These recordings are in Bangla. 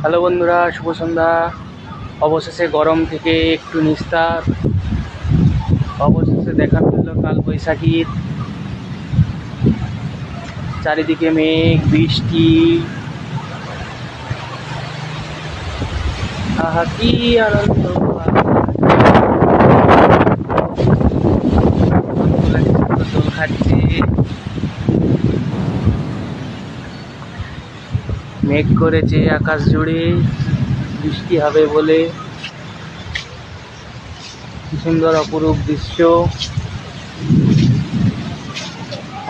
হ্যালো বন্ধুরা, শুভ সন্ধ্যা। অবশেষে গরম থেকে একটু নিস্তার। অবশেষে দেখা মিলল কাল বৈশাখীর। চারিদিকে মেঘ, বৃষ্টি। আহা কি আনন্দ! দোল খাচ্ছে, মেঘ করেছে আকাশ জুড়ে, বৃষ্টি হবে বলে। কি সুন্দর অপরূপ দৃশ্য।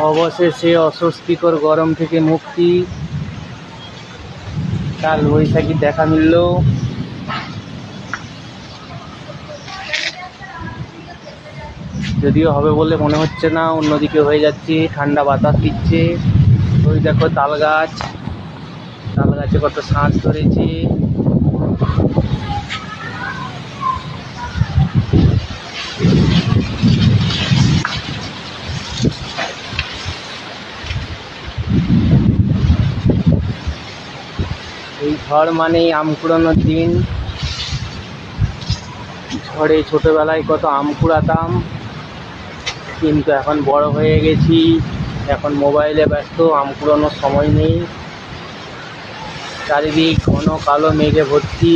অবশেষে অস্বস্তিকর গরম থেকে মুক্তি, কাল বৈশাখী দেখা মিলল। যদিও হবে বলে মনে হচ্ছে না, অন্যদিকে হয়ে যাচ্ছে। ঠান্ডা বাতাস দিচ্ছে। ওই দেখো তাল গাছে কত শাঁস ধরেছে। এই ঝড় মানেই আম কুড়ানোর দিন। ঝড়ে ছোটবেলায় কত আম কুড়াতাম, কিন্তু এখন বড় হয়ে গেছি, এখন মোবাইলে ব্যস্ত, আম কুড়ানোর সময় নেই। চারিদিক ঘন কালো মেঘে ভর্তি।